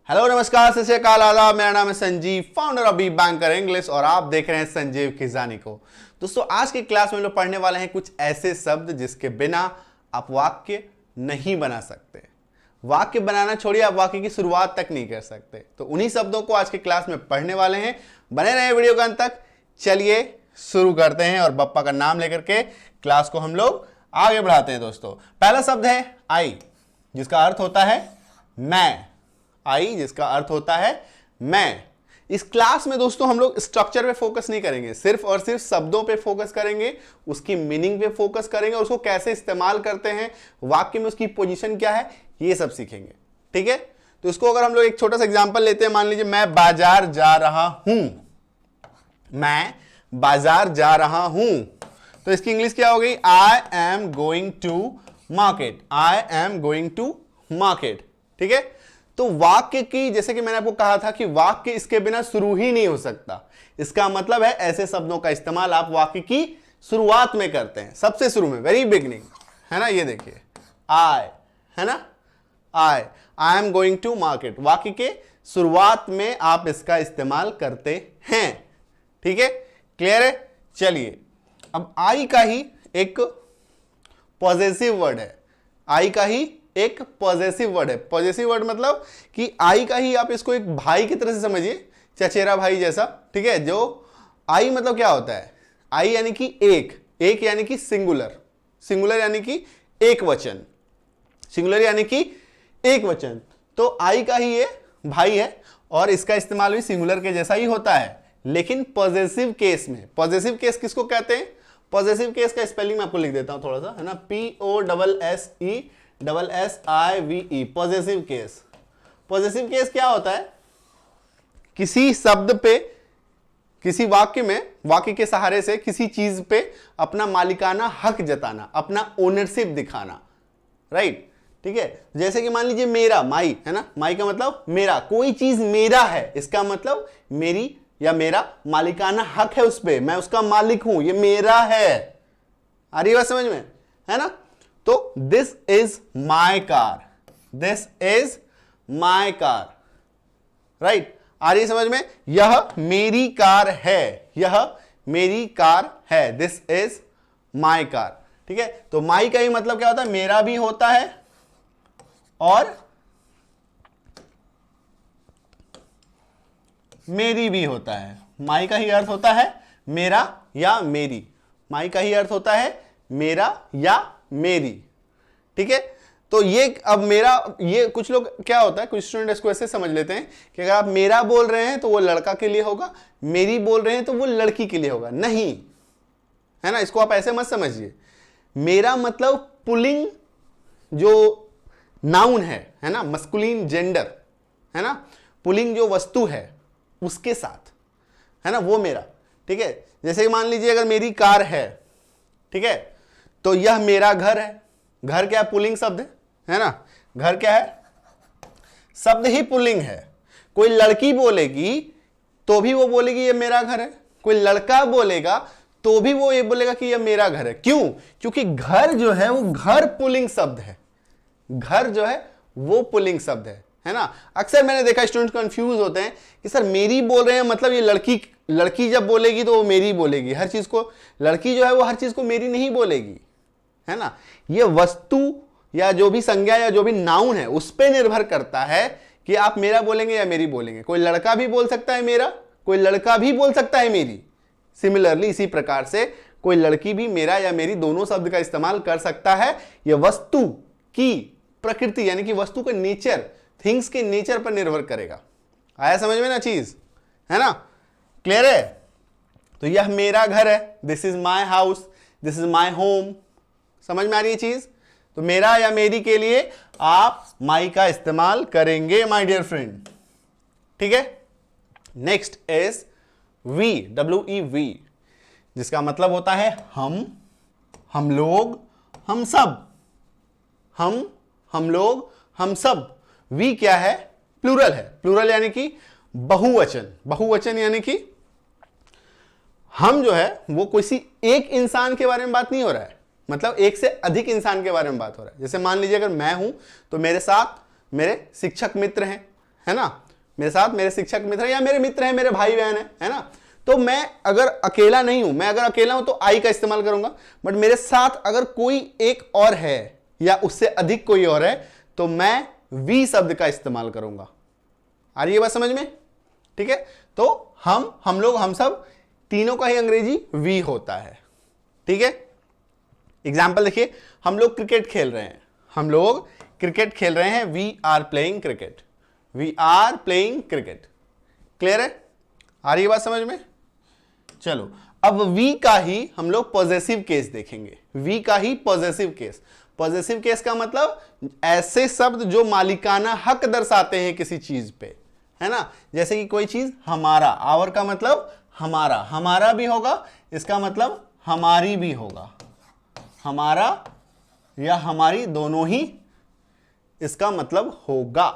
Hello नमस्कार सत श्री अकाल आदाब। मेरा नाम है Sanjeev, founder of be banker English, और आप देख रहे हैं संजीव खिजानी को। दोस्तों, आज की क्लास में हम लोग पढ़ने वाले हैं कुछ ऐसे शब्द जिसके बिना आप वाक्य नहीं बना सकते। वाक्य बनाना छोड़िए, आप वाक्य की शुरुआत तक नहीं कर सकते। तो उन्हीं शब्दों को आज की क्लास में पढ़ने वाले हैं। बने रहे वीडियो के अंत तक। चलिए शुरू करते हैं और बप्पा का नाम लेकर के क्लास को हम लोग आगे बढ़ाते हैं। दोस्तों, पहला शब्द है आई, जिसका अर्थ होता है मैं। आई जिसका अर्थ होता है मैं। इस क्लास में दोस्तों हम लोग स्ट्रक्चर पे फोकस नहीं करेंगे, सिर्फ और सिर्फ शब्दों पे फोकस करेंगे, उसकी मीनिंग पे फोकस करेंगे, उसको कैसे इस्तेमाल करते हैं, वाक्य में उसकी पोजीशन क्या है, ये सब सीखेंगे। ठीक है, तो इसको अगर हम लोग एक छोटा सा एग्जांपल लेते हैं, मान लीजिए मैं बाजार जा रहा हूं। मैं बाजार जा रहा हूं, तो इसकी इंग्लिश क्या हो गई? I am going to market. I am going to market. ठीक है, तो वाक्य की, जैसे कि मैंने आपको कहा था कि वाक्य इसके बिना शुरू ही नहीं हो सकता। इसका मतलब है ऐसे शब्दों का इस्तेमाल आप वाक्य की शुरुआत में करते हैं, सबसे शुरू में, वेरी बिगनिंग, है ना। ये देखिए आई, है ना, I am going to market, वाक्य के शुरुआत में आप इसका इस्तेमाल करते हैं। ठीक है, क्लियर है। चलिए, अब आई का ही एक पॉजेसिव वर्ड है। आई का ही एक पॉजेसिव वर्ड है। पॉजेसिव वर्ड मतलब कि आई का ही आप इसको एक भाई की तरह से समझिए, चचेरा भाई जैसा। ठीक है, जो आई मतलब क्या होता है? आई यानी कि एक यानी कि सिंगुलर, सिंगुलर यानी कि एक वचन, सिंगुलर यानी कि एक वचन। तो आई का ही ये भाई है और इसका इस्तेमाल भी सिंगुलर के जैसा ही होता है, लेकिन पॉजेसिव केस में। पॉजेसिव केस किसको कहते हैं? पॉजेसिव केस का स्पेलिंग मैं आपको लिख देता हूं थोड़ा सा, है ना। POSSESSIVE, possessive case. Possessive case क्या होता है? किसी शब्द पे, किसी वाक्य में, वाक्य के सहारे से किसी चीज पे अपना मालिकाना हक जताना, अपना ओनरशिप दिखाना। राइट, ठीक है। जैसे कि मान लीजिए मेरा, माई, है ना। माई का मतलब मेरा, कोई चीज मेरा है, इसका मतलब मेरी या मेरा मालिकाना हक है उस पे, मैं उसका मालिक हूं, ये मेरा है। आ रही बात समझ में, है ना। तो this is my car, this is my car. Right, आ रही समझ में? यह मेरी कार है, यह मेरी कार है, दिस इज माई कार। ठीक है, तो माई का ही मतलब क्या होता है? मेरा भी होता है और मेरी भी होता है। माई का ही अर्थ होता है मेरा या मेरी। माई का ही अर्थ होता है मेरा या मेरी। ठीक है, तो ये अब मेरा, ये कुछ लोग क्या होता है, कुछ स्टूडेंट इसको ऐसे समझ लेते हैं कि अगर आप मेरा बोल रहे हैं तो वो लड़का के लिए होगा, मेरी बोल रहे हैं तो वो लड़की के लिए होगा। नहीं, है ना, इसको आप ऐसे मत समझिए। मेरा मतलब पुल्लिंग जो नाउन है ना, मस्कुलिन जेंडर, है ना, पुल्लिंग जो वस्तु है उसके साथ, है ना, वो मेरा। ठीक है, जैसे कि मान लीजिए अगर मेरी कार है, ठीक है, तो यह मेरा घर है। घर क्या है? पुल्लिंग शब्द है ना। घर क्या है? शब्द ही पुल्लिंग है। कोई लड़की बोलेगी तो भी वो बोलेगी ये मेरा घर है, कोई लड़का बोलेगा तो भी वो ये बोलेगा कि ये मेरा घर है। क्यों? क्योंकि घर जो है वो घर पुल्लिंग शब्द है। घर जो है वो पुल्लिंग शब्द है ना। अक्सर मैंने देखा स्टूडेंट कंफ्यूज होते हैं कि सर मेरी बोल रहे हैं मतलब ये लड़की, लड़की जब बोलेगी तो वो मेरी बोलेगी हर चीज को, लड़की जो है वो हर चीज को मेरी नहीं बोलेगी, है ना। ये वस्तु या जो भी संज्ञा या जो भी नाउन है उस पर निर्भर करता है कि आप मेरा बोलेंगे या मेरी बोलेंगे। कोई लड़का भी बोल सकता है मेरा, कोई लड़का भी बोल सकता है मेरी। सिमिलरली इसी प्रकार से कोई लड़की भी मेरा या मेरी दोनों शब्द का इस्तेमाल कर सकता है। यह वस्तु की प्रकृति यानी कि वस्तु का नेचर, थिंग्स के नेचर पर निर्भर करेगा। आया समझ में ना चीज, है ना, क्लियर है। तो यह मेरा घर है, this is my house, this is my home. समझ में आ रही है चीज? तो मेरा या मेरी के लिए आप माई का इस्तेमाल करेंगे माय डियर फ्रेंड। ठीक है, नेक्स्ट इज वी, WEV, जिसका मतलब होता है हम लोग, हम सब। हम लोग, हम सब। वी क्या है? प्लूरल है। प्लूरल यानी कि बहुवचन। बहुवचन यानी कि हम जो है वो किसी एक इंसान के बारे में बात नहीं हो रहा है, मतलब एक से अधिक इंसान के बारे में बात हो रहा है। जैसे मान लीजिए अगर मैं हूं तो मेरे साथ मेरे शिक्षक मित्र हैं, है ना, मेरे साथ मेरे शिक्षक मित्र हैं या मेरे मित्र हैं, मेरे भाई बहन है ना। तो मैं अगर अकेला नहीं हूं, मैं अगर अकेला हूं तो आई का इस्तेमाल करूंगा, बट मेरे साथ अगर कोई एक और है या उससे अधिक कोई और है तो मैं वी शब्द का इस्तेमाल करूंगा। आ रही है बात समझ में? ठीक है, तो हम लोग, हम सब तीनों का ही अंग्रेजी वी होता है। ठीक है, एग्जाम्पल देखिए, हम लोग क्रिकेट खेल रहे हैं, हम लोग क्रिकेट खेल रहे हैं, we are playing cricket, we are playing cricket. Clear है? आ रही है बात समझ में? चलो, अब वी का ही हम लोग पॉजेसिव केस देखेंगे, वी का ही पॉजेसिव केस। पॉजेसिव केस का मतलब ऐसे शब्द जो मालिकाना हक दर्शाते हैं किसी चीज पे, है ना, जैसे कि कोई चीज हमारा, आवर का मतलब हमारा, हमारा भी होगा, इसका मतलब हमारी भी होगा, हमारा या हमारी दोनों ही इसका मतलब होगा।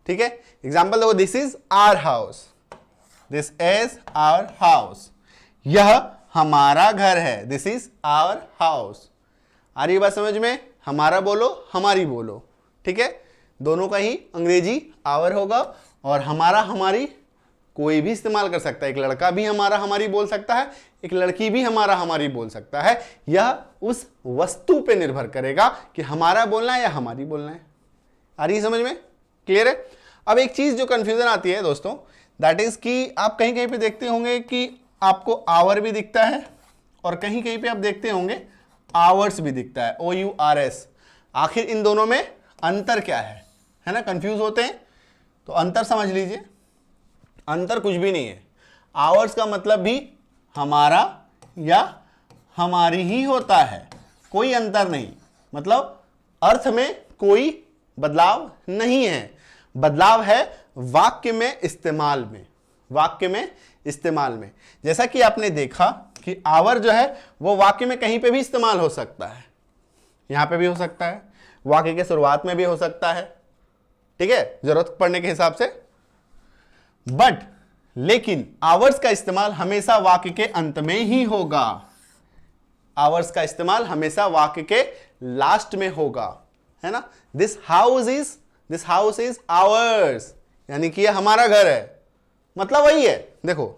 ठीक है, एग्जाम्पल देखो, this is our house, this is our house, यह हमारा घर है, दिस इज आवर हाउस। आ रही बात समझ में? हमारा बोलो, हमारी बोलो। ठीक है, दोनों का ही अंग्रेजी आवर होगा, और हमारा हमारी कोई भी इस्तेमाल कर सकता है, एक लड़का भी हमारा हमारी बोल सकता है, एक लड़की भी हमारा हमारी बोल सकता है। यह उस वस्तु पे निर्भर करेगा कि हमारा बोलना है या हमारी बोलना है। आ रही समझ में? क्लियर है? अब एक चीज जो कंफ्यूजन आती है दोस्तों, दैट इज कि आप कहीं कहीं पे देखते होंगे कि आपको आवर भी दिखता है और कहीं कहीं पे आप देखते होंगे आवर्स भी दिखता है, OURS। आखिर इन दोनों में अंतर क्या है ना, कंफ्यूज होते हैं। तो अंतर समझ लीजिए, अंतर कुछ भी नहीं है। आवर्स का मतलब भी हमारा या हमारी ही होता है, कोई अंतर नहीं, मतलब अर्थ में कोई बदलाव नहीं है, बदलाव है वाक्य में इस्तेमाल में, वाक्य में इस्तेमाल में। जैसा कि आपने देखा कि आवर जो है वो वाक्य में कहीं पे भी इस्तेमाल हो सकता है, यहां पे भी हो सकता है, वाक्य के शुरुआत में भी हो सकता है, ठीक है, जरूरत पड़ने के हिसाब से। बट लेकिन आवर्स का इस्तेमाल हमेशा वाक्य के अंत में ही होगा, आवर्स का इस्तेमाल हमेशा वाक्य के लास्ट में होगा, है ना। दिस हाउस इज आवर्स, यानी कि यह हमारा घर है, मतलब वही है। देखो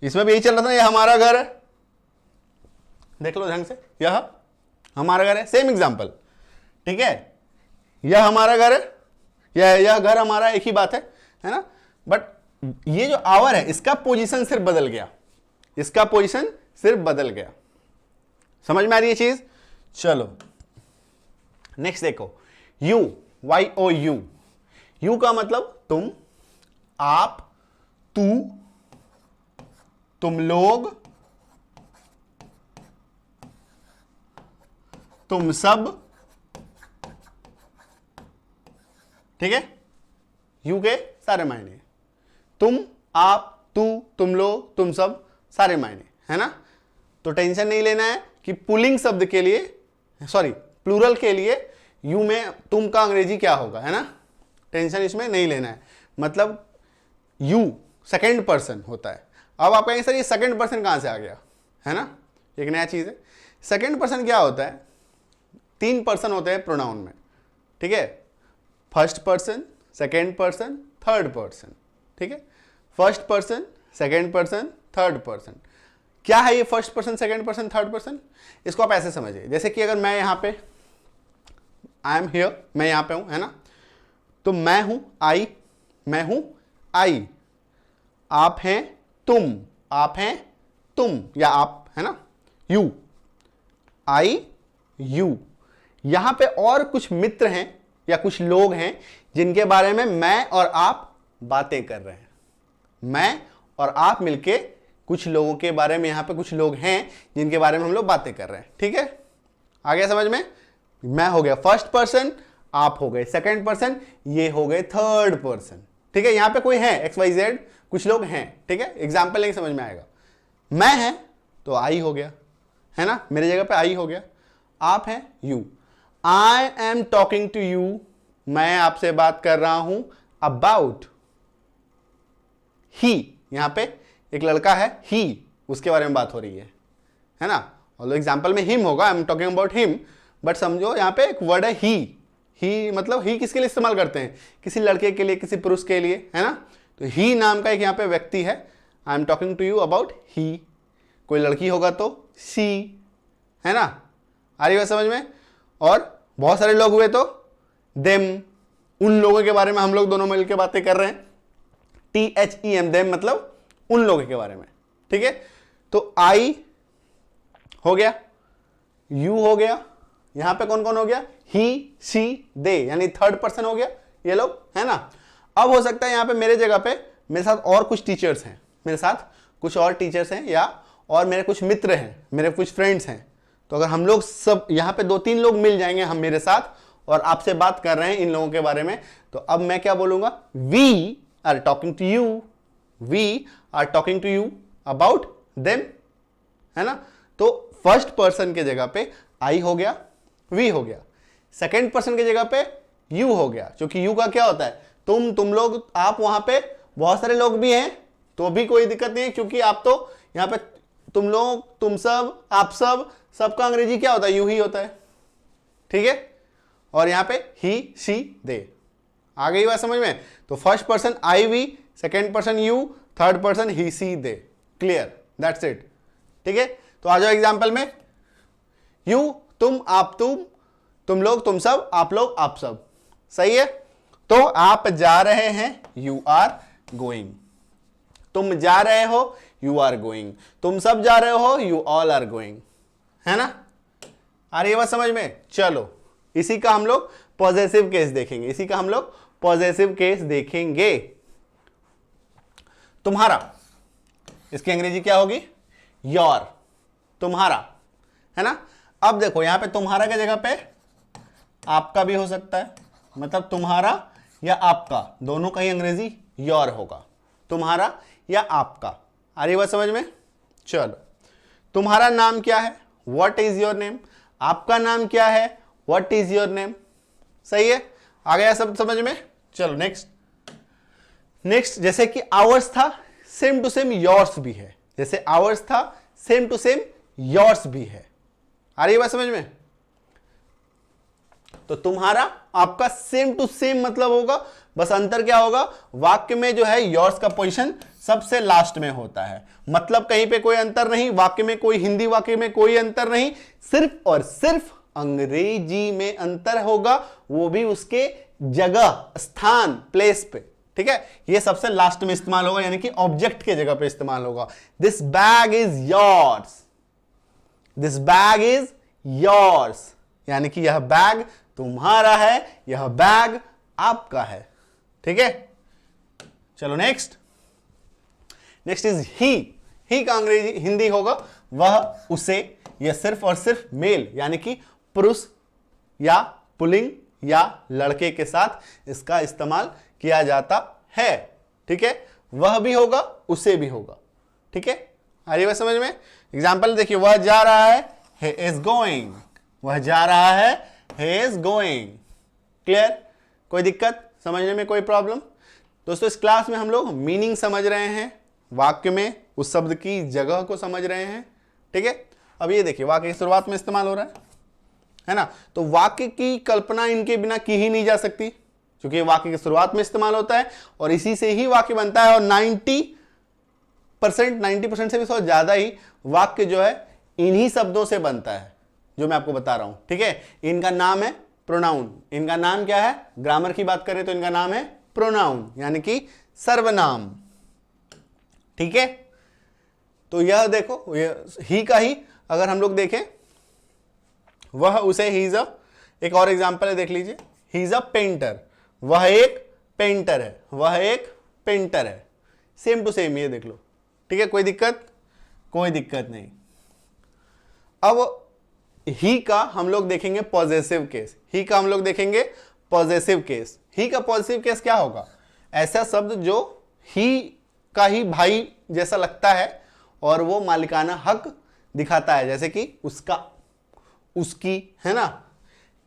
इसमें भी यही चल रहा था, यह हमारा घर है, देख लो ढंग से, यह हमारा घर है, सेम एग्जांपल, ठीक है, यह हमारा घर है, यह घर हमारा, एक ही बात है ना। बट ये जो आवर है इसका पोजीशन सिर्फ बदल गया, इसका पोजीशन सिर्फ बदल गया। समझ में आ रही है चीज? चलो नेक्स्ट देखो, यू, YOU, यू का मतलब तुम, आप, तू, तुम लोग, तुम सब, ठीक है। यू के सारे मायने, तुम, आप, तू, तुम लोग, तुम सब, सारे मायने, है ना। तो टेंशन नहीं लेना है कि पुलिंग शब्द के लिए, सॉरी प्लूरल के लिए यू में तुम का अंग्रेजी क्या होगा, है ना, टेंशन इसमें नहीं लेना है। मतलब यू सेकंड पर्सन होता है। अब आप कहेंगे सर ये सेकंड पर्सन कहां से आ गया, है ना, एक नया चीज है। सेकंड पर्सन क्या होता है, 3 पर्सन होते हैं प्रोनाउन में, ठीक है, first person, second person, third person, ठीक है। First person, second person, third person. क्या है ये first person, second person, third person? इसको आप ऐसे समझिए, जैसे कि अगर मैं यहां पे, आई एम हियर, मैं यहां पे हूं, है ना, तो मैं हूं आई, मैं हूं आई, आप हैं तुम, आप हैं तुम, या आप, है ना, यू, आई, यू। यहां पे और कुछ मित्र हैं या कुछ लोग हैं जिनके बारे में मैं और आप बातें कर रहे हैं, मैं और आप मिलके कुछ लोगों के बारे में, यहां पे कुछ लोग हैं जिनके बारे में हम लोग बातें कर रहे हैं, ठीक है। आ गया समझ में? मैं हो गया फर्स्ट पर्सन, आप हो गए सेकंड पर्सन, ये हो गए थर्ड पर्सन, ठीक है। यहां पे कोई है XYZ, कुछ लोग हैं, ठीक है, एग्जाम्पल नहीं समझ में आएगा। मैं है तो आई हो गया, है ना, मेरी जगह पे आई हो गया। आप हैं you, I am talking to you, मैं आपसे बात कर रहा हूं अबाउट ही, यहां पे एक लड़का है ही, उसके बारे में बात हो रही है ना। और एग्जाम्पल में हिम होगा, आई am talking about him, but समझो यहां पे एक वर्ड है ही, ही मतलब ही किसके लिए इस्तेमाल करते हैं? किसी लड़के के लिए, किसी पुरुष के लिए, है ना। तो ही नाम का एक यहाँ पे व्यक्ति है। I am talking to you about he. कोई लड़की होगा तो शी, है ना। आ रही बात समझ में? और बहुत सारे लोग हुए तो देम, उन लोगों के बारे में हम लोग दोनों मिलकर बातें कर रहे हैं। THEM, देम मतलब उन लोगों के बारे में, ठीक है। तो आई हो गया, यू हो गया, यहां पे कौन कौन हो गया? ही, शी, दे, यानी थर्ड पर्सन हो गया ये लोग, है ना। अब हो सकता है यहां पे मेरे जगह पे मेरे साथ और कुछ टीचर्स हैं, मेरे साथ कुछ और टीचर्स हैं, या और मेरे कुछ मित्र हैं, मेरे कुछ फ्रेंड्स हैं। तो अगर हम लोग सब यहाँ पे 2-3 लोग मिल जाएंगे हम मेरे साथ, और आपसे बात कर रहे हैं इन लोगों के बारे में, तो अब मैं क्या बोलूंगा? We are talking to you, we are talking to you about them, है ना। तो फर्स्ट पर्सन के जगह पे आई हो गया, वी हो गया। सेकेंड पर्सन की जगह पे यू हो गया, क्योंकि यू का क्या होता है? तुम लोग, आप वहां पे बहुत सारे लोग भी हैं तो भी कोई दिक्कत नहीं है, क्योंकि आप तो यहां पे तुम लोग, तुम सब, आप सब, सबका अंग्रेजी क्या होता है? यू ही होता है, ठीक है। और यहां पे ही, शी, दे। आ गई बात समझ में? तो first person I, we, second person you, third person he, she, they. Clear, that's it, ठीक है। तो आ जाओ एग्जाम्पल में। यू, तुम, आप, तुम लोग, तुम सब, आप लोग, आप सब। सही है। तो आप जा रहे हैं, यू आर गोइंग। तुम जा रहे हो, यू आर गोइंग। तुम सब जा रहे हो, यू ऑल आर गोइंग, है ना। आ रही है बात समझ में? चलो, इसी का हम लोग पॉजेसिव केस देखेंगे, इसी का हम लोग पॉजेसिव केस देखेंगे। तुम्हारा, इसकी अंग्रेजी क्या होगी? योर, तुम्हारा, है ना। अब देखो यहां पे तुम्हारा की जगह पे आपका भी हो सकता है, मतलब तुम्हारा या आपका, दोनों का ही अंग्रेजी योर होगा, तुम्हारा या आपका। आ रही बात समझ में? चलो, तुम्हारा नाम क्या है? What is your name. आपका नाम क्या है? What is your name. सही है, आ गया सब समझ में? चलो नेक्स्ट, जैसे कि आवर्स था, सेम टू सेम योर्स भी है। जैसे आवर्स था, सेम टू सेम योर्स भी है। आ रही है बात समझ में? तो तुम्हारा, आपका सेम टू सेम मतलब होगा, बस अंतर क्या होगा? वाक्य में जो है योर्स का पोजीशन सबसे लास्ट में होता है, मतलब कहीं पे कोई अंतर नहीं, वाक्य में कोई, हिंदी वाक्य में कोई अंतर नहीं, सिर्फ और सिर्फ अंग्रेजी में अंतर होगा, वो भी उसके जगह, स्थान, प्लेस पे, ठीक है। ये सबसे लास्ट में इस्तेमाल होगा, यानी कि ऑब्जेक्ट के जगह पे इस्तेमाल होगा। This bag is yours, this bag is yours, यानी कि यह बैग तुम्हारा है, यह बैग आपका है, ठीक है। चलो नेक्स्ट इज ही का अंग्रेजी, हिंदी होगा वह, उसे। यह सिर्फ और सिर्फ मेल, यानी कि पुरुष या पुल्लिंग या लड़के के साथ इसका इस्तेमाल किया जाता है, ठीक है। वह भी होगा, उसे भी होगा, ठीक है। आ रही बात समझ में? एग्जाम्पल देखिए, वह जा रहा है, he is going, वह जा रहा है, he is going। क्लियर? कोई दिक्कत समझने में, कोई प्रॉब्लम? दोस्तों, इस क्लास में हम लोग मीनिंग समझ रहे हैं, वाक्य में उस शब्द की जगह को समझ रहे हैं, ठीक है। अब ये देखिए, वाक्य की शुरुआत में इस्तेमाल हो रहा है ना। तो वाक्य की कल्पना इनके बिना की ही नहीं जा सकती, क्योंकि वाक्य की शुरुआत में इस्तेमाल होता है और इसी से ही वाक्य बनता है। और 90% से भी थोड़ा ज्यादा ही वाक्य जो है इन्हीं शब्दों से बनता है, जो मैं आपको बता रहा हूं, ठीक है। इनका नाम है प्रोनाउन। इनका नाम क्या है? ग्रामर की बात करें तो इनका नाम है प्रोनाउन, यानी कि सर्वनाम, ठीक है। तो यह देखो, ही का ही अगर हम लोग देखें, वह, उसे, ही इज अ, एक और एग्जांपल है, देख लीजिए, ही इज अ पेंटर, वह एक पेंटर है, वह एक पेंटर है, सेम टू सेम, ये देख लो, ठीक है। कोई दिक्कत? कोई दिक्कत नहीं। अब ही का हम लोग देखेंगे पॉजेसिव केस, ही का हम लोग देखेंगे पॉजेसिव केस। ही का पॉजेसिव केस क्या होगा? ऐसा शब्द जो ही का ही भाई जैसा लगता है और वो मालिकाना हक दिखाता है, जैसे कि उसका, उसकी, है ना।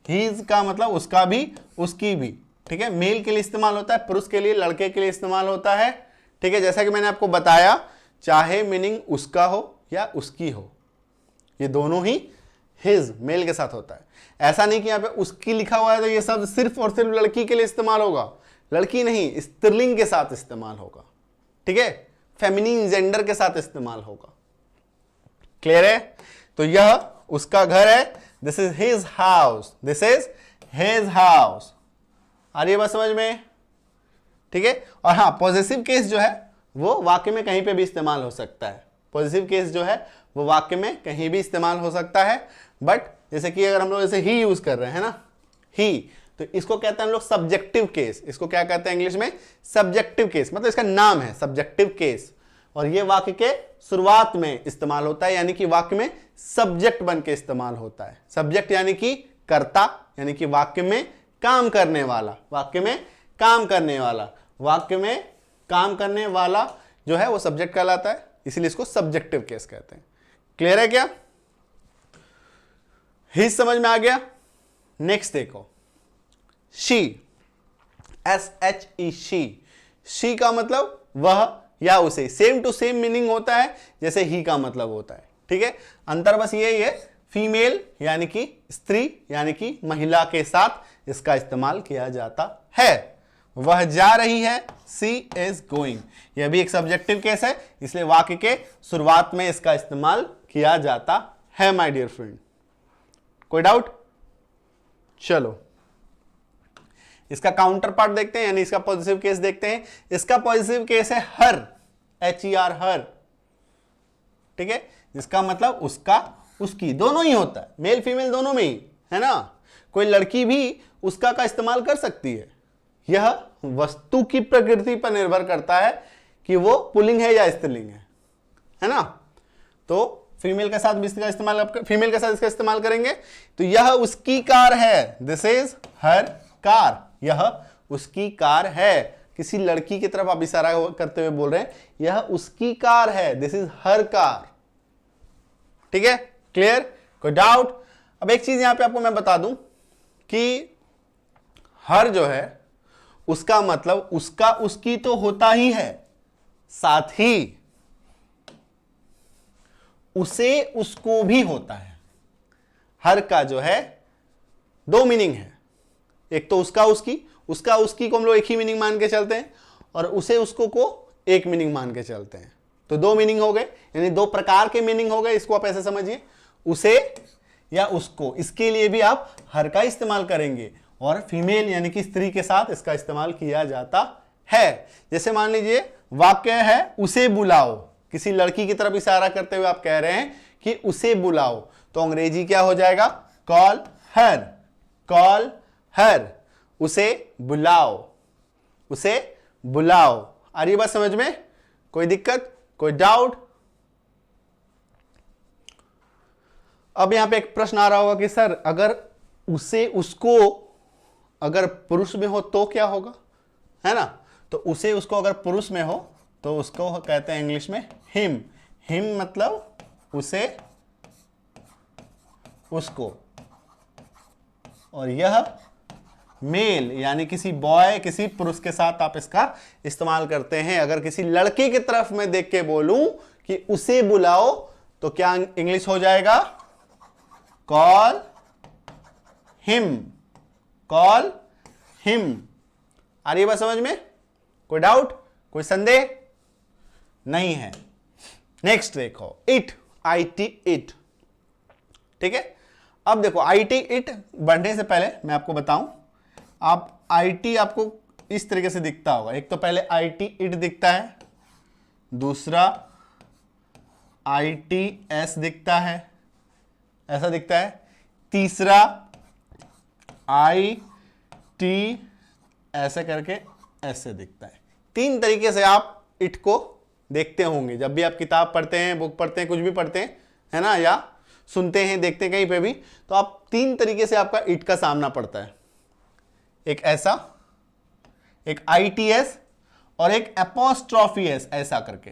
हीज का मतलब उसका भी, उसकी भी, ठीक है। मेल के लिए इस्तेमाल होता है, पुरुष के लिए, लड़के के लिए इस्तेमाल होता है, ठीक है। जैसा कि मैंने आपको बताया, चाहे मीनिंग उसका हो या उसकी हो, ये दोनों ही हिज मेल के साथ होता है। ऐसा नहीं कि यहाँ पे उसकी लिखा हुआ है तो ये शब्द सिर्फ और सिर्फ लड़की के लिए इस्तेमाल होगा, लड़की नहीं, स्त्रीलिंग के साथ इस्तेमाल होगा, ठीक है, फेमिनिन जेंडर के साथ इस्तेमाल होगा। क्लियर है? तो यह उसका घर है, this is his house, this is his house. आ रही है बात समझ में? ठीक है। और हाँ, पॉजिटिव केस जो है वो वाक्य में कहीं पे भी इस्तेमाल हो सकता है। पॉजिटिव केस जो है वो वाक्य में कहीं भी इस्तेमाल हो सकता है, बट जैसे कि अगर हम लोग जैसे ही यूज कर रहे हैं ना, ही, तो इसको कहते हैं हम लोग सब्जेक्टिव केस। इसको क्या कहते हैं इंग्लिश में? सब्जेक्टिव केस, मतलब इसका नाम है सब्जेक्टिव केस। और ये वाक्य के शुरुआत में इस्तेमाल होता है, यानी कि वाक्य में सब्जेक्ट बन के इस्तेमाल होता है। सब्जेक्ट यानी कि कर्ता, यानी कि वाक्य में काम करने वाला, वाक्य में काम करने वाला, वाक्य में काम करने वाला जो है वो सब्जेक्ट कहलाता है, इसीलिए इसको सब्जेक्टिव केस कहते हैं। क्लियर है क्या? हिज समझ में आ गया? नेक्स्ट देखो, शी, SHE, शी का मतलब वह या उसे, सेम टू सेम मीनिंग होता है जैसे ही का मतलब होता है, ठीक है। अंतर बस यही है, फीमेल यानी कि स्त्री यानी कि महिला के साथ इसका इस्तेमाल किया जाता है। वह जा रही है, शी इज गोइंग, यह भी एक सब्जेक्टिव केस है, इसलिए वाक्य के शुरुआत में इसका इस्तेमाल किया जाता है माय डियर फ्रेंड। कोई डाउट? चलो इसका काउंटर पार्ट देखते हैं, यानी इसका पॉजिटिव केस देखते हैं। इसका पॉजिटिव केस है हर, HER, हर, ठीक है, जिसका मतलब उसका, उसकी, दोनों ही होता है, मेल फीमेल दोनों में ही है ना। कोई लड़की भी उसका का इस्तेमाल कर सकती है। यह वस्तु की प्रकृति पर निर्भर करता है कि वो पुल्लिंग है या स्त्रीलिंग है ना। तो फीमेल के साथ भी इसका इस्तेमाल, फीमेल के साथ इसका इस्तेमाल करेंगे। तो यह उसकी कार है, दिस इज हर कार, यह उसकी कार है। किसी लड़की की तरफ आप इशारा करते हुए बोल रहे हैं, यह उसकी कार है, दिस इज हर कार, ठीक है। क्लियर? कोई डाउट? अब एक चीज यहां पे आपको मैं बता दूं कि हर जो है उसका मतलब उसका, उसकी तो होता ही है, साथ ही उसे, उसको भी होता है। हर का जो है दो मीनिंग है, एक तो उसका उसकी, उसका उसकी को हम लोग एक ही मीनिंग मान के चलते हैं, और उसे उसको को एक मीनिंग मान के चलते हैं। तो दो मीनिंग हो गए, यानी दो प्रकार के मीनिंग हो गए। इसको आप ऐसे समझिए, उसे या उसको, इसके लिए भी आप हर का इस्तेमाल करेंगे, और फीमेल यानी कि स्त्री के साथ इसका इस्तेमाल किया जाता है। जैसे मान लीजिए वाक्य है उसे बुलाओ, किसी लड़की की तरफ इशारा करते हुए आप कह रहे हैं कि उसे बुलाओ, तो अंग्रेजी क्या हो जाएगा? कॉल हर, कॉल हर, उसे बुलाओ, उसे बुलाओ। आ रही बात समझ में? कोई दिक्कत, कोई डाउट? अब यहां पे एक प्रश्न आ रहा होगा कि सर अगर उसे, उसको अगर पुरुष में हो तो क्या होगा, है ना। तो उसे, उसको अगर पुरुष में हो तो उसको कहते हैं इंग्लिश में हिम। हिम मतलब उसे, उसको, और यह मेल यानी किसी बॉय, किसी पुरुष के साथ आप इसका इस्तेमाल करते हैं। अगर किसी लड़के की तरफ मैं देख के बोलूं कि उसे बुलाओ तो क्या इंग्लिश हो जाएगा? Call him, call him. आ रही है बात समझ में? कोई डाउट, कोई संदेह नहीं है। नेक्स्ट देखो, इट, IT, इट, ठीक है। अब देखो IT, इट बढ़ने से पहले मैं आपको बताऊं, आप IT आपको इस तरीके से दिखता होगा। एक तो पहले IT, इट दिखता है, दूसरा ITS दिखता है, ऐसा दिखता है, तीसरा IT ऐसे करके ऐसे दिखता है। तीन तरीके से आप इट को देखते होंगे जब भी आप किताब पढ़ते हैं, बुक पढ़ते हैं, कुछ भी पढ़ते हैं, है ना, या सुनते हैं, देखते हैं कहीं पे भी, तो आप तीन तरीके से आपका इट का सामना पड़ता है। एक ऐसा, एक ITS और एक एपोस्ट्रॉफी S, ऐसा करके,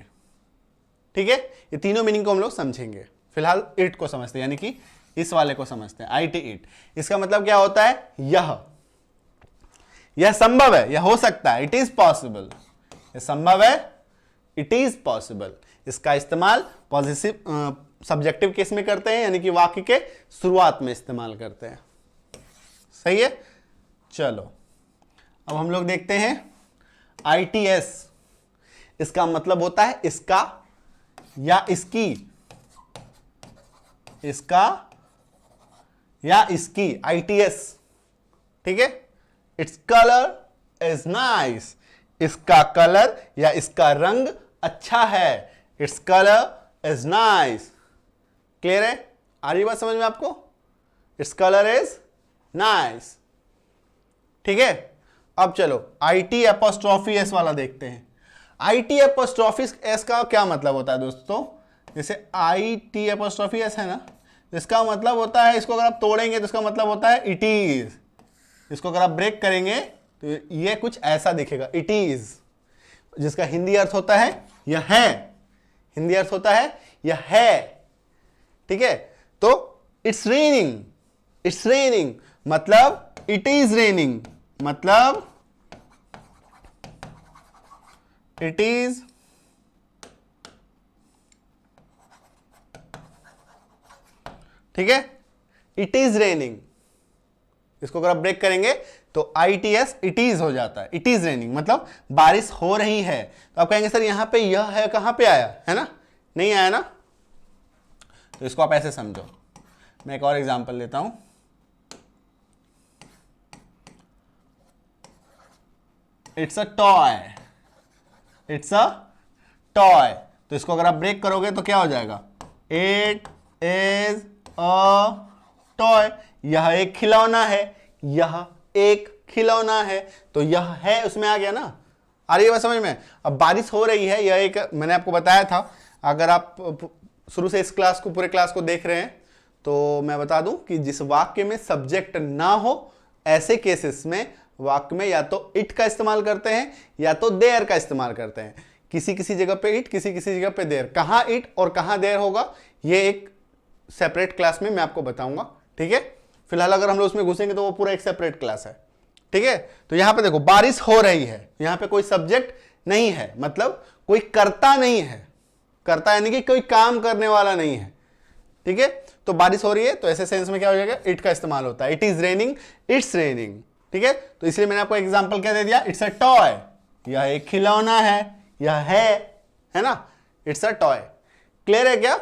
ठीक है। ये तीनों मीनिंग को हम लोग समझेंगे। फिलहाल इट को समझते हैं, यानी कि इस वाले को समझते हैं, IT, इट। इसका मतलब क्या होता है? यह संभव है, यह हो सकता है, इट इज पॉसिबल, यह संभव है, इट इज पॉसिबल। इसका इस्तेमाल पॉजिटिव, सब्जेक्टिव केस में करते हैं, यानी कि वाक्य के शुरुआत में इस्तेमाल करते हैं। सही है। चलो अब हम लोग देखते हैं ITS। इसका मतलब होता है इसका या इसकी, इसका या इसकी, ITS। ठीक है। Its colour is nice. इसका कलर या इसका रंग अच्छा है। Its colour is nice. Clear है? आ रही बात समझ में आपको? Its colour is nice. ठीक है। अब चलो IT' वाला देखते हैं। IT' का क्या मतलब होता है दोस्तों? जैसे IT' है ना, इसका मतलब होता है, इसको अगर आप तोड़ेंगे तो इसका मतलब होता है इट इज। इसको अगर आप ब्रेक करेंगे तो ये कुछ ऐसा दिखेगा, इट इज, जिसका हिंदी अर्थ होता है यह है। हिंदी अर्थ होता है यह है। ठीक है। तो इट्स रेनिंग, इट्स रेनिंग मतलब इट इज रेनिंग, मतलब इट इज ठीक है, इट इज रेनिंग। इसको अगर आप ब्रेक करेंगे तो ITS इट इज हो जाता है। इट इज रेनिंग मतलब बारिश हो रही है। तो आप कहेंगे सर यहां पे यह है कहां पे आया है ना, नहीं आया ना, तो इसको आप ऐसे समझो। मैं एक और एग्जांपल लेता हूं। It's a toy, it's a toy. तो इसको अगर आप ब्रेक करोगे तो क्या हो जाएगा? It is a toy. यह एक खिलौना है, यह एक खिलौना है। तो यह है उसमें आ गया ना। आ रही है बात समझ में? अब बारिश हो रही है, यह एक, मैंने आपको बताया था, अगर आप शुरू से इस क्लास को, पूरे क्लास को देख रहे हैं तो मैं बता दूं कि जिस वाक्य में सब्जेक्ट ना हो, ऐसे केसेस में वाक्य में या तो इट का इस्तेमाल करते हैं या तो देयर का इस्तेमाल करते हैं। किसी किसी जगह पे इट, किसी किसी जगह पे देयर। कहां इट और कहां देयर होगा ये एक सेपरेट क्लास में मैं आपको बताऊंगा। ठीक है। फिलहाल अगर हम लोग उसमें घुसेंगे तो वो पूरा एक सेपरेट क्लास है। ठीक है। तो यहां पे देखो बारिश हो रही है, यहां पे कोई सब्जेक्ट नहीं है, मतलब कोई कर्ता नहीं है। कर्ता यानी कि कोई काम करने वाला नहीं है। ठीक है। तो बारिश हो रही है तो ऐसे सेंस में क्या हो जाएगा? इट का इस्तेमाल होता है। It is raining, it's raining. ठीक है। तो इसलिए मैंने आपको एग्जांपल क्या दे दिया? इट्स अ टॉय, यह एक खिलौना है, यह है ना, इट्स अ टॉय। क्लियर है क्या?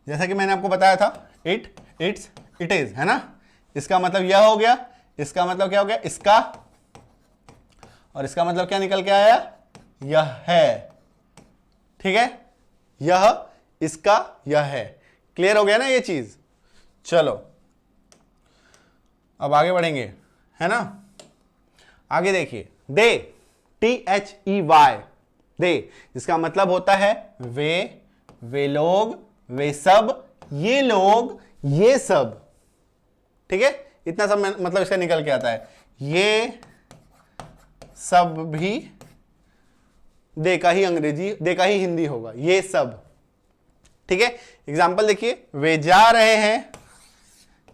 जैसा कि मैंने आपको बताया था, इट, इट्स, इट इज, है ना। इसका मतलब यह हो गया, इसका मतलब क्या हो गया? इसका, और इसका मतलब क्या निकल के आया? यह है। ठीक है। यह, इसका, यह है। क्लियर हो गया ना ये चीज? चलो अब आगे बढ़ेंगे, है ना। आगे देखिए, दे, THEY, दे, जिसका मतलब होता है वे लोग, वे सब, ये लोग, ये सब। ठीक है। इतना सब मतलब इसका निकल के आता है। ये सब भी दे का ही अंग्रेजी, दे का ही हिंदी होगा, ये सब। ठीक है। एग्जाम्पल देखिए, वे जा रहे हैं,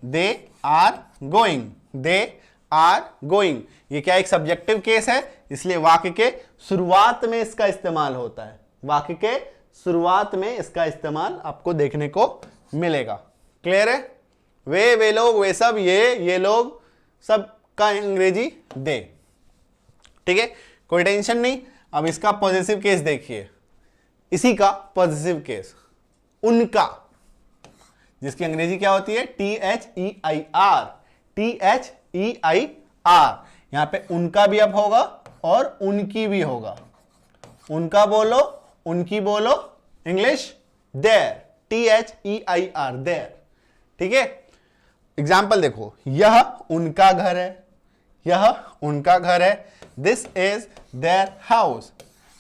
they are going, they are going. ये क्या एक सब्जेक्टिव केस है, इसलिए वाक्य के शुरुआत में इसका इस्तेमाल होता है। वाक्य के शुरुआत में इसका इस्तेमाल आपको देखने को मिलेगा। क्लियर है? वे लोग, वे सब, ये लोग, सब का अंग्रेजी दे। ठीक है। कोई टेंशन नहीं। अब इसका पॉजिटिव केस देखिए, इसी का पॉजिटिव केस, उनका, जिसकी अंग्रेजी क्या होती है? THEIR, THEIR। यहां पे उनका भी अब होगा और उनकी भी होगा। उनका बोलो, उनकी बोलो, इंग्लिश देयर, THEIR, देयर। ठीक है। एग्जाम्पल देखो, यह उनका घर है, यह उनका घर है, दिस इज देयर हाउस।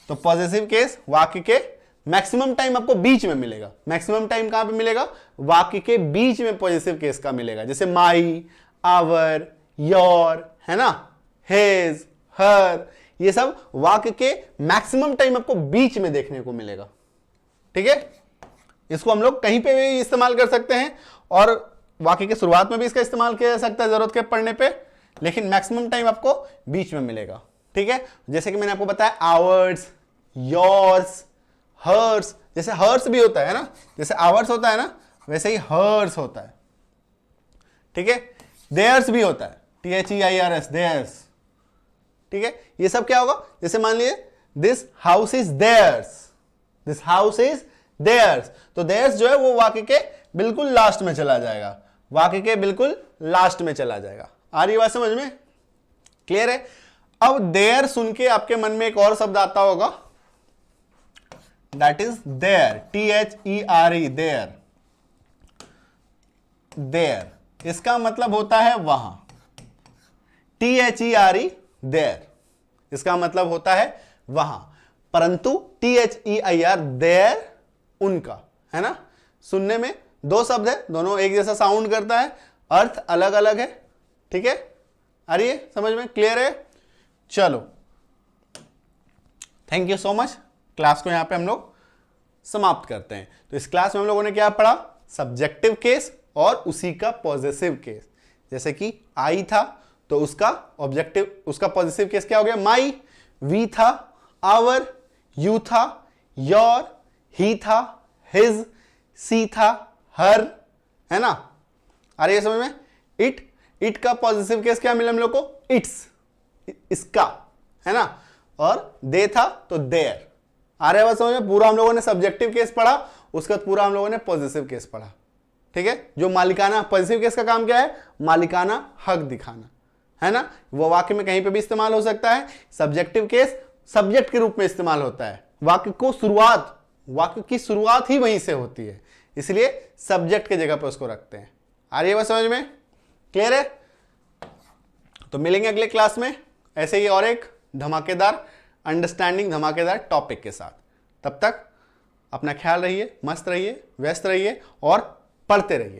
तो पॉजिटिव केस वाक्य के मैक्सिमम टाइम आपको बीच में मिलेगा। मैक्सिमम टाइम कहां पे मिलेगा? वाक्य के बीच में पॉजिटिव केस का मिलेगा। जैसे माई, आवर, योर, है ना, हिज, हर, ये सब वाक्य के मैक्सिमम टाइम आपको बीच में देखने को मिलेगा। ठीक है। इसको हम लोग कहीं पे भी इस्तेमाल कर सकते हैं और वाक्य के शुरुआत में भी इसका इस्तेमाल किया जा सकता है जरूरत के पड़ने पे, लेकिन मैक्सिमम टाइम आपको बीच में मिलेगा। ठीक है, जैसे कि मैंने आपको बताया आवर्स, योर्स, हर्स, जैसे हर्स भी होता है ना, जैसे आवर्स होता है ना वैसे ही हर्स होता है, ठीक है। देयर्स भी होता है, THEIRS, देयर्स, ठीक है। ये सब क्या होगा, जैसे मान लीजिए this house is theirs, this house is theirs, तो देयर्स जो है वो वाक्य के बिल्कुल लास्ट में चला जाएगा, वाक्य के बिल्कुल लास्ट में चला जाएगा। आ रही बात समझ में, क्लियर है। अब देयर सुन के आपके मन में एक और शब्द आता होगा, that is there, THERE, there, there, इसका मतलब होता है वहां, THERE, देयर, इसका मतलब होता है वहां, परंतु THEIR, देयर, उनका, है ना। सुनने में दो शब्द है, दोनों एक जैसा साउंड करता है, अर्थ अलग अलग है, ठीक है। आ रही है समझ में, क्लियर है। चलो, thank you so much. Class को यहां पे हम लोग समाप्त करते हैं। तो इस क्लास में हम लोगों ने क्या पढ़ा, सब्जेक्टिव केस और उसी का पॉजिटिव केस। जैसे कि आई था तो उसका ऑब्जेक्टिव, उसका पॉजिटिव केस क्या हो गया, माई, वी था, आवर, यू था, योर, ही था, हिज, सी था, हर, है ना। आ रही है समझ में। इट, इट का पॉजिटिव केस क्या मिला हम लोग को, इट्स, इसका, है ना। और दे था तो देयर। आ रहा है बात समझ में। पूरा हम लोगों ने सब्जेक्टिव केस पढ़ा, उसका पूरा हम लोगों ने पॉजिटिव केस पढ़ा, ठीक है। जो मालिकाना, पॉजिटिव केस का काम क्या है, मालिकाना हक दिखाना, है ना। वो वाक्य में कहीं पे भी इस्तेमाल हो सकता है। सब्जेक्टिव केस सब्जेक्ट के रूप में इस्तेमाल होता है, वाक्य को शुरुआत, वाक्य की शुरुआत ही वहीं से होती है, इसलिए सब्जेक्ट के जगह पे उसको रखते हैं। आ रही है बात समझ में, क्लियर है। तो मिलेंगे अगले क्लास में ऐसे ही और एक धमाकेदार अंडरस्टैंडिंग, धमाकेदार टॉपिक के साथ। तब तक अपना ख्याल रहिए, मस्त रहिए, व्यस्त रहिए और पढ़ते रहिए।